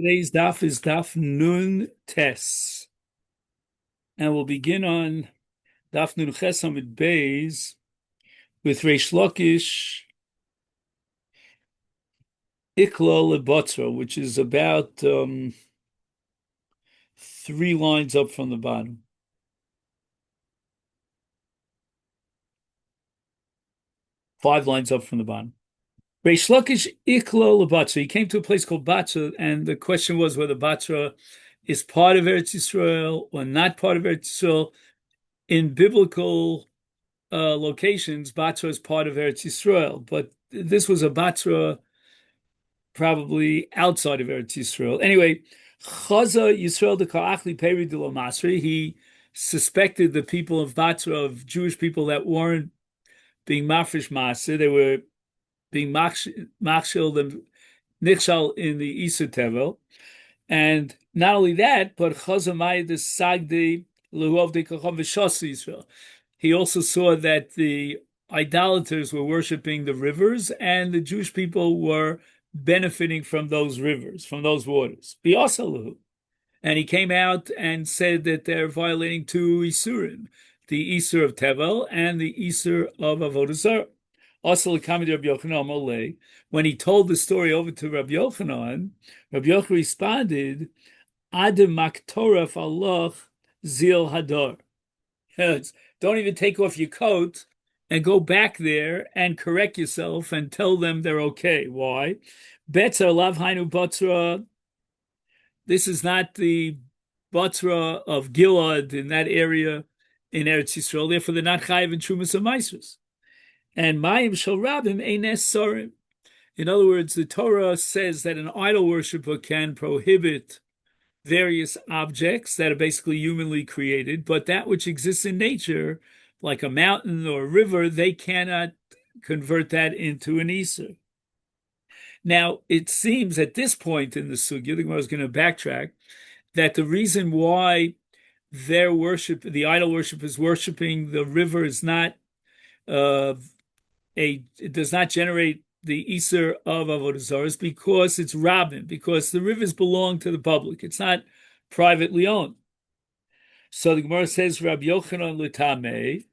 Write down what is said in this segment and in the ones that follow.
Today's daf is daf nun tes, and we'll begin on daf nun ches amid beis with Reish Lakish ikla lebotzra, which is about 3 lines up from the bottom. Five lines up from the bottom. Reish Lakish ikla lebotzra. He came to a place called Batra, and the question was whether Batra is part of Eretz Yisrael or not part of Eretz Yisrael. In biblical locations, Batra is part of Eretz Yisrael, but this was a Batra probably outside of Eretz Yisrael. Anyway, Chaza Yisrael de Ka'achli Peri de lo Masri. He suspected the people of Batra, of Jewish people that weren't being mafresh Masri. They were being machshil and nichshal in the Isur Tevel. And not only that, but Chaza Maya de Sagdi Lehuov de Kacham V'Shas Yisrael. He also saw that the idolaters were worshiping the rivers, and the Jewish people were benefiting from those rivers, from those waters. And he came out and said that they're violating two Isurim, the Isur of Tevel and the Isur of Avoda Zara. Also, when he told the story over to Rabbi Yochanan responded, Adam Maktoraf Allah Zil Hadar. Don't even take off your coat and go back there and correct yourself and tell them they're okay. Why? Betzer lav hainu batra. This is not the batra of Gilad in that area in Eretz Yisrael. Therefore, they're not chayiv in Trumas and Maisros. And Mayim shel Rabim eines sorim. In other words, the Torah says that an idol worshiper can prohibit various objects that are basically humanly created, but that which exists in nature, like a mountain or a river, they cannot convert that into an Isur. Now, it seems at this point in the sugya, the Gemara is going to backtrack, that the reason why their worship, the idol worship, is worshiping the river is not it does not generate the Isur of Avodah Zarah is because it's Rabbin, because the rivers belong to the public. It's not privately owned. So the Gemara says Rabbi Yochanan l'tamei,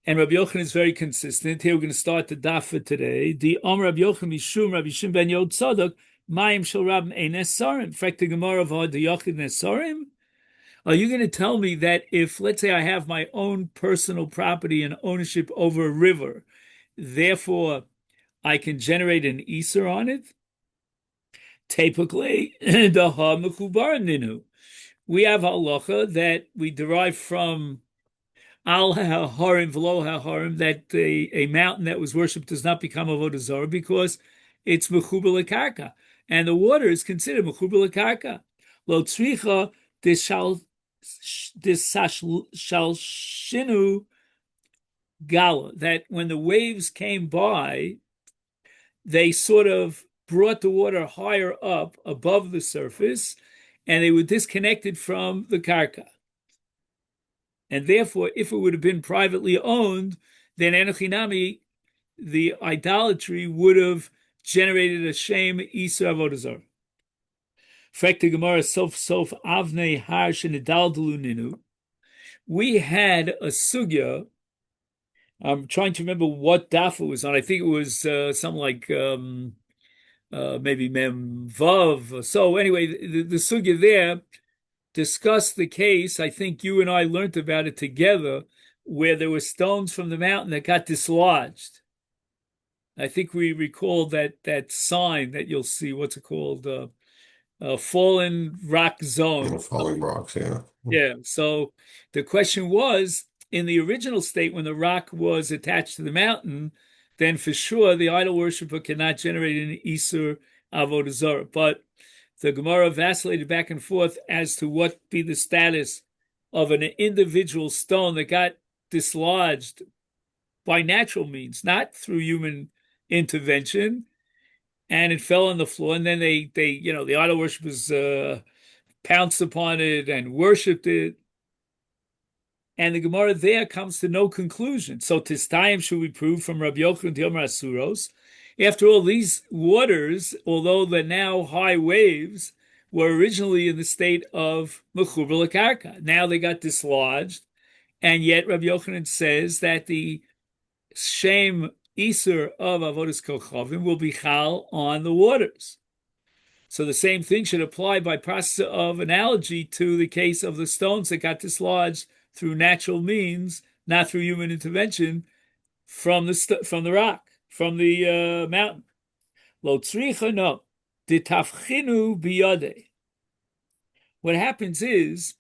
and Rabbi Yochanan is very consistent. Here we're going to start the daf for today. The Rabbi Yochanan mishum Rabbi Shimon ben Yod Tzadok Mayim shel Rabbin eines sarim. In fact, the Gemara of the Yochanan sarim. Are you going to tell me that if, let's say, I have my own personal property and ownership over a river, therefore I can generate an Isur on it? Typically, the ha-mechubar ninu. We have halacha that we derive from al ha-harim v'lo ha-harim, that a mountain that was worshipped does not become avodah zarah because it's mechubar l'karka, and the water is considered mechubar l'karka. Lo tzricha shal shinu gala, that when the waves came by, they sort of brought the water higher up above the surface, and they were disconnected from the karka. And therefore, if it would have been privately owned, then enochinami, the idolatry, would have generated a shame Isur avodah zarah. Frekta Gemara sof avnei har shenidaldalu ninu. We had a sugya. I'm trying to remember what daf it was on. I think it was something like maybe Mem Vav. So anyway, the sugya there discussed the case. I think you and I learned about it together, where there were stones from the mountain that got dislodged. I think we recall that sign that you'll see. What's it called? Fallen rock zone. Falling rocks, yeah. Yeah. So the question was, in the original state, when the rock was attached to the mountain, then for sure the idol worshiper cannot generate an Isur avodah zarah. But the Gemara vacillated back and forth as to what be the status of an individual stone that got dislodged by natural means, not through human intervention, and it fell on the floor. And then they the idol worshippers pounced upon it and worshipped it. And the Gemara there comes to no conclusion. So Tistayim should we prove from Rabbi Yochanan Yomer Asuros After all, these waters, although they're now high waves, were originally in the state of mechuber l'karka. Now they got dislodged, and yet Rabbi Yochanan says that the shame Iser of Avodas Kochavim will be chal on the waters. So the same thing should apply by process of analogy to the case of the stones that got dislodged through natural means, not through human intervention, from the rock, from the mountain. Lo tzricha no, ditafchinu biyade. What happens is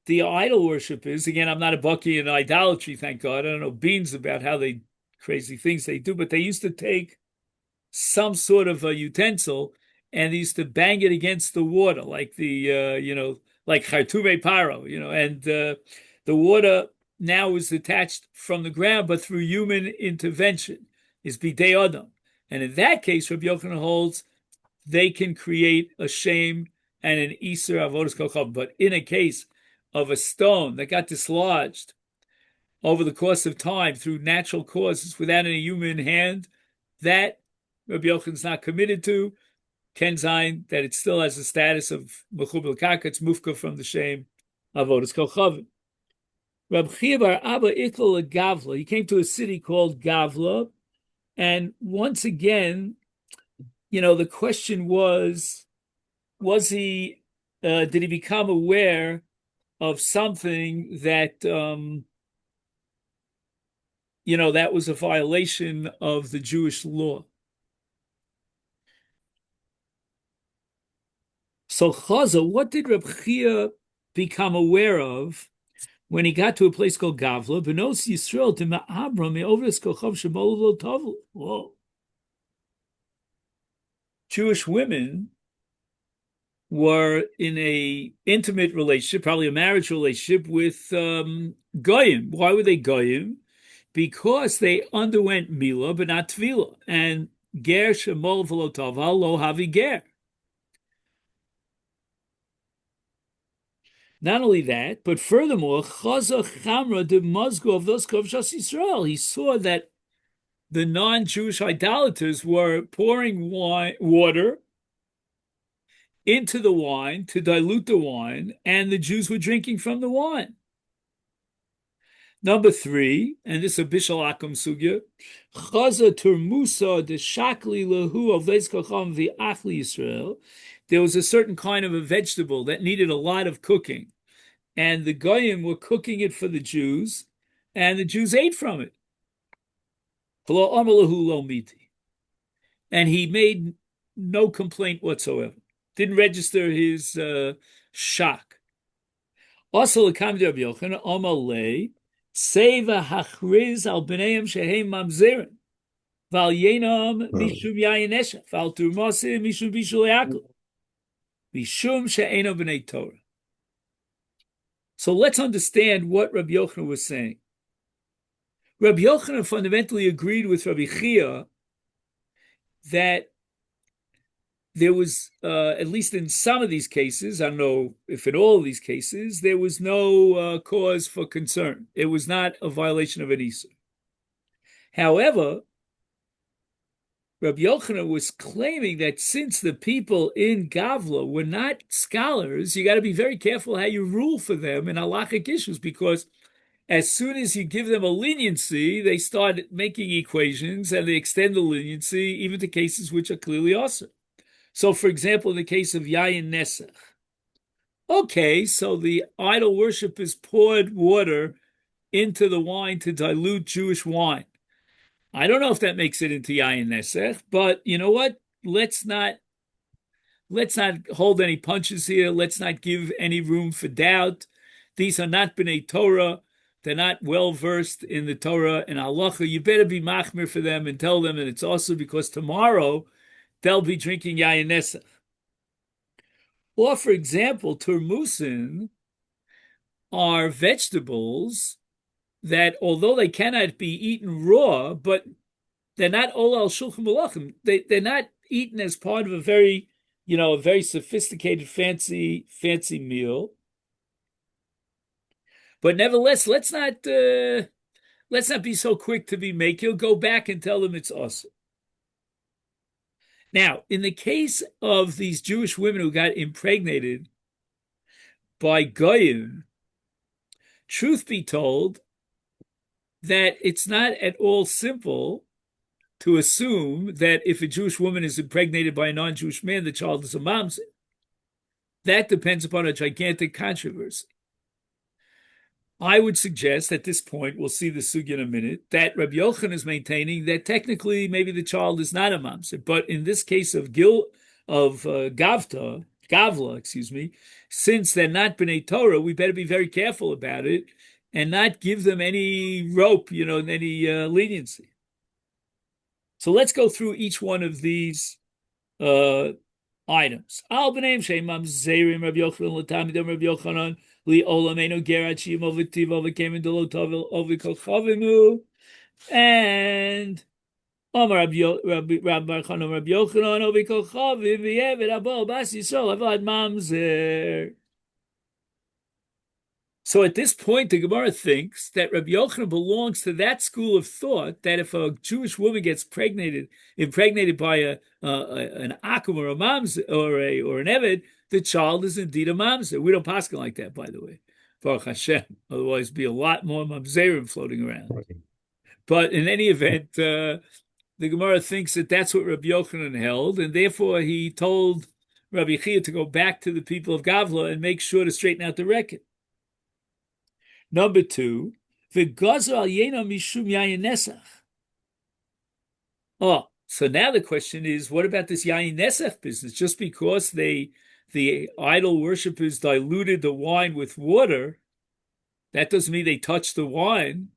the idol worshippers. Again, I'm not a bucky in idolatry, thank God. I don't know beans about how they crazy things they do, but they used to take some sort of a utensil and they used to bang it against the water, like like chartume paro, and the water now is detached from the ground, but through human intervention is bidei adam. And in that case, Rabbi Yochanan holds they can create a shame and an iser avodas kochav. But in a case of a stone that got dislodged over the course of time through natural causes without any human hand, that Rabbi Yochanan's not committed to. Ken Zayin, that it still has the status of mechuber l'karka, it's mufka from the shame avodas kochavim. Rab Chia bar Abba Ikla Gavla, he came to a city called Gavla, and once again, the question was he, did he become aware of something that, that was a violation of the Jewish law? So Chaza, what did Reb Chia become aware of when he got to a place called Gavla? Benos Yisrael to Ma'abram Me'ovres Kochav Shemol Lo Tavl. Whoa. Jewish women were in a intimate relationship, probably a marriage relationship with Goyim. Why were they Goyim? Because they underwent Mila, but not Tvila. And Ger Shemol V'lo Taval Lo Havi Ger. Not only that, but furthermore, Chaza Chamra de Mazgo of those Kovshas Yisrael. He saw that the non-Jewish idolaters were pouring water into the wine to dilute the wine, and the Jews were drinking from the wine. Number 3, and this is a Bishal Akum Sugya, Chaza Turmusa de Shakli Lahu of Veskacham V'Achli Yisrael. There was a certain kind of a vegetable that needed a lot of cooking, and the Goyim were cooking it for the Jews, and the Jews ate from it. And he made no complaint whatsoever. Didn't register his shock. Also, Rabbi Yochanan, Amalei, Seva Hachriz al B'neim Shehem Mamzerin, Val Yenam Mishum Yayinesha, Val Turmosim Mishum Bishul Yaakov, Mishum She'eno B'nei Torah. So let's understand what Rabbi Yochanan was saying. Rabbi Yochanan fundamentally agreed with Rabbi Chia that there was, at least in some of these cases, I don't know if in all of these cases, there was no cause for concern. It was not a violation of an Isur. However, Rabbi Yochanan was claiming that since the people in Gavla were not scholars, you got to be very careful how you rule for them in halachic issues, because as soon as you give them a leniency, they start making equations and they extend the leniency even to cases which are clearly awesome. So, for example, in the case of Yayin Nesach, okay, so the idol worshippers poured water into the wine to dilute Jewish wine. I don't know if that makes it into Yayin Nesach, but you know what? Let's not hold any punches here. Let's not give any room for doubt. These are not B'nai Torah. They're not well versed in the Torah and halacha. You better be machmir for them and tell them that it's also because tomorrow they'll be drinking Yayin Nesach. Or, for example, turmusin are vegetables that, although they cannot be eaten raw, but they're not ol al shulchan malachim. They're not eaten as part of a very sophisticated, fancy meal. But nevertheless, let's not be so quick to be makil. Go back and tell them it's awesome. Now, in the case of these Jewish women who got impregnated by Goyim, truth be told, that it's not at all simple to assume that if a Jewish woman is impregnated by a non-Jewish man, the child is a mamzer. That depends upon a gigantic controversy. I would suggest at this point, we'll see the sugya in a minute, that Rabbi Yochanan is maintaining that technically maybe the child is not a mamzer, but in this case of Gavla, excuse me, since they're not B'nai Torah, we better be very careful about it and not give them any rope, any leniency. So let's go through each one of these items. Al b'neim sheim mamzerim Rabbi Yochanan l'tamidam Rabbi Yochanan li olamenu gerat shim ovitiv ovikem indolo tovil ovikol chavinu and Omar Rabbi Yochanan Rabbi Yochanan ovikol chavim v'yevet abo bas yisrael avad mamzer. So at this point, the Gemara thinks that Rabbi Yochanan belongs to that school of thought that if a Jewish woman gets impregnated by an akum or a mamzer or an eved, the child is indeed a mamzer. We don't paskin like that, by the way, Baruch Hashem. Otherwise, be a lot more mamzerim floating around. Right. But in any event, the Gemara thinks that that's what Rabbi Yochanan held, and therefore he told Rabbi Chia to go back to the people of Gavla and make sure to straighten out the record. Number two, v'gazer al yena mishum yayin nesach. Oh, so now the question is, what about this yayin nesach business? Just because the idol worshippers diluted the wine with water, that doesn't mean they touched the wine.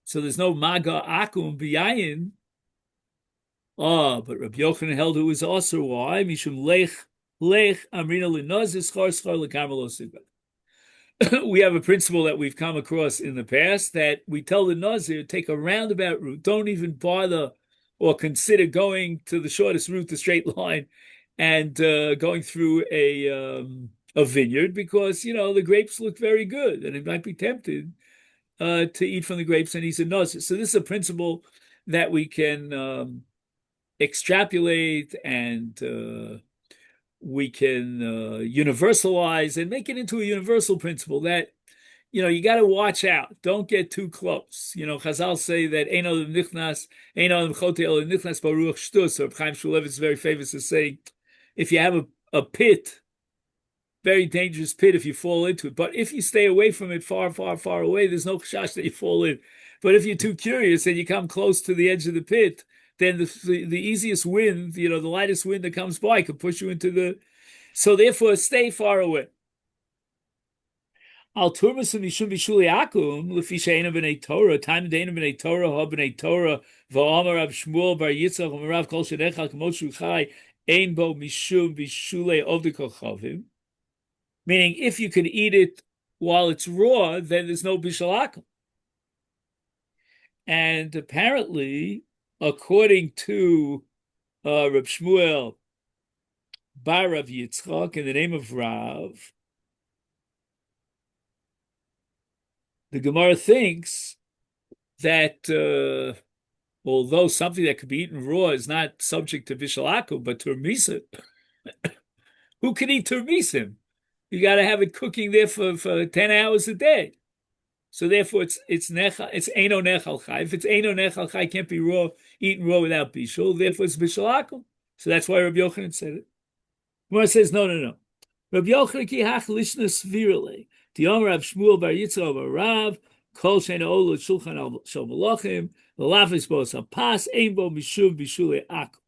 So there's no maga akum b'yayin. Oh, but Rabbi Yochanan held it was also why mishum lech amrina l'noz schar l'kamer lo sigba. We have a principle that we've come across in the past that we tell the Nazir, take a roundabout route. Don't even bother or consider going to the shortest route, the straight line, and going through a vineyard because, the grapes look very good and it might be tempted to eat from the grapes, and he's a Nazir. So this is a principle that we can extrapolate and we can universalize and make it into a universal principle that, you got to watch out. Don't get too close. Chazal say that ein adam chote el nichnas baruch shtus, or Chaim Shulevitz is very famous to say, if you have a pit, very dangerous pit if you fall into it. But if you stay away from it far, far, far away, there's no chash that you fall in. But if you're too curious and you come close to the edge of the pit, then the easiest wind, the lightest wind that comes by could push you into the... So therefore, stay far away. Al turmas mishum bishuli akum lefi she'ena b'nei Torah time deina b'nei Torah ha b'nei Torah va'amar Rav Shmuel bar Yitzchak v'marav kol shenecha k'mot shu chai ein bo mishum bishulei ovdei kochavim. Meaning, if you can eat it while it's raw, then there's no bishul akum. And apparently, according to Rav Shmuel bar Rav Yitzchak in the name of Rav, the Gemara thinks that although something that could be eaten raw is not subject to bishul akum, but turmisim, who can eat turmisim? You got to have it cooking there for 10 hours a day. So therefore, it's eino nechal chai. If it's eino nechal chai, can't be eaten raw without bishul. Therefore, it's bishul akum. So that's why Rabbi Yochanan said it. Gemara says no. Rabbi Yochanan ki hach lishnas virale. The Omer Rav Shmuel bar Yitzchak bar Rav kol sheina olu shulchan al shel malachim v'lafis bo sapas ein bo mishum bishule akum.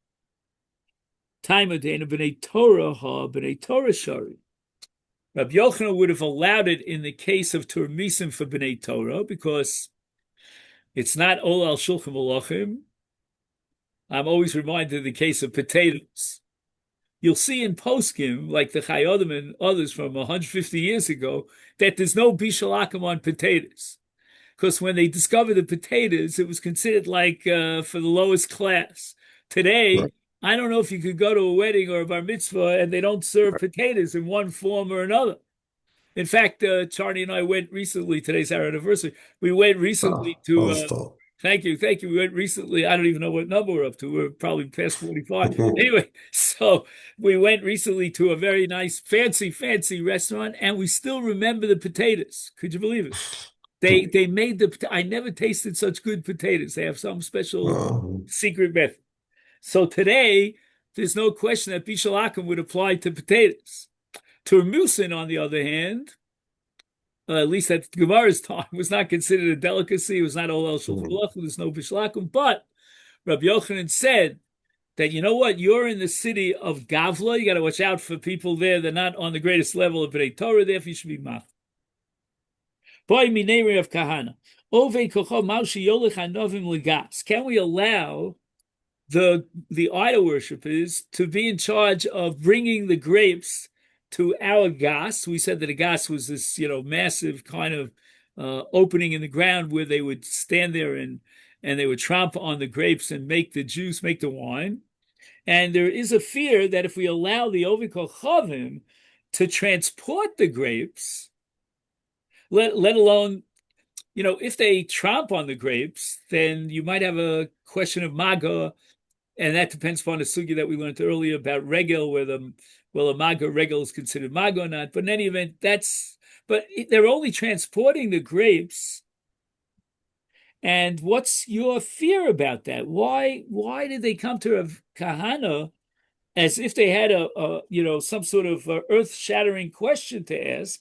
Taima deina b'nei Torah ha b'nei Torah shari. Rabbi Yochanan would have allowed it in the case of turmisim for b'nei Torah because it's not ol al shulchan malachim. I'm always reminded of the case of potatoes. You'll see in poskim, like the Chayodim and others from 150 years ago, that there's no bishul akum on potatoes. Because when they discovered the potatoes, it was considered like for the lowest class. Today, right. I don't know if you could go to a wedding or a bar mitzvah and they don't serve potatoes in one form or another. In fact, Charlie and I went recently, today's our anniversary, we went recently to Thank you. Thank you. We went recently. I don't even know what number we're up to. We're probably past 45. Anyway, so we went recently to a very nice, fancy restaurant, and we still remember the potatoes. Could you believe it? They made I never tasted such good potatoes. They have some special Um, secret method. So today, there's no question that Bishalakim would apply to potatoes. Turmusin, on the other hand, at least at Gemara's time, was not considered a delicacy. It was not all el shulchan mm, aruch. There's no Bishalakim. But Rabbi Yochanan said that, you know what, you're in the city of Gavla. You got to watch out for people there. They're not on the greatest level of B'nai Torah. Therefore, you should be mach. Boy mineri of kahana. Ove kocho maushi yolich hanovim legas. Can we allow the idol worshippers to be in charge of bringing the grapes to our gas? We said that a gas was this, massive kind of opening in the ground where they would stand there and they would tramp on the grapes and make the juice, make the wine. And there is a fear that if we allow the Ovikol Chavim to transport the grapes, let alone, if they tramp on the grapes, then you might have a question of maga, and that depends upon the sugya that we learned earlier about regel, whether a maga regel is considered maga or not. But in any event, but they're only transporting the grapes. And what's your fear about that? Why did they come to Rav Kahana as if they had some sort of earth-shattering question to ask?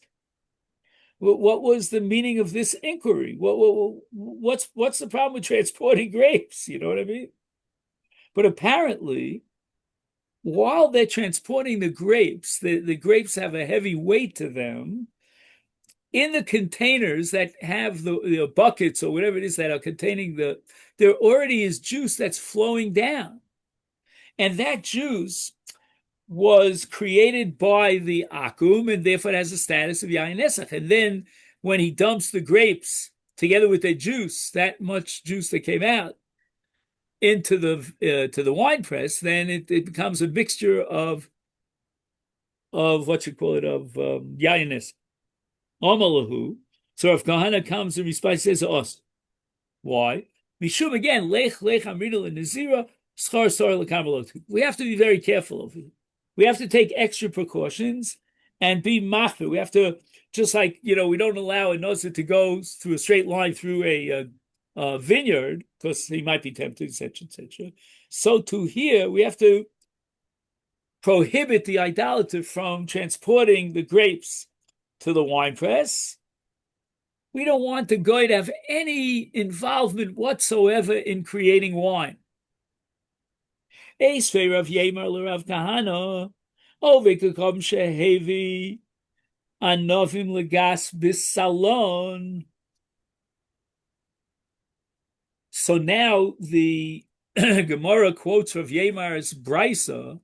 What was the meaning of this inquiry? What's the problem with transporting grapes? You know what I mean? But apparently, while they're transporting the grapes, the grapes have a heavy weight to them. In the containers that have the buckets or whatever it is that are containing there already is juice that's flowing down. And that juice was created by the akum, and therefore it has the status of yain nesach. And then when he dumps the grapes together with the juice, that much juice that came out into the wine press, then it becomes a mixture of what you call it, of yain nesach. Omalahu. So if Kahana comes and responds, says to us, why? Mishum again, lech amrina l'nezira schar sar l'kamalot. We have to be very careful of it. We have to take extra precautions and be machmir. We have to, just like, we don't allow a nazir to go through a straight line through a vineyard because he might be tempted, etc., etc. So to here, we have to prohibit the idolater from transporting the grapes to the wine press. We don't want the guy to have any involvement whatsoever in creating wine. Eisvei Rav Yemer l'Rav Kahana, Ovekakom shehevi anovim legas bisalon. So now the Gemara quotes Rav Yemer's brisa,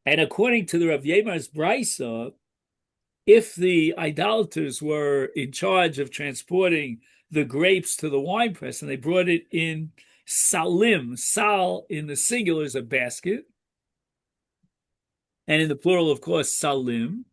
and according to the Rav Yemer's brisa, if the idolaters were in charge of transporting the grapes to the wine press and they brought it in salim, sal in the singular is a basket, and in the plural, of course, salim,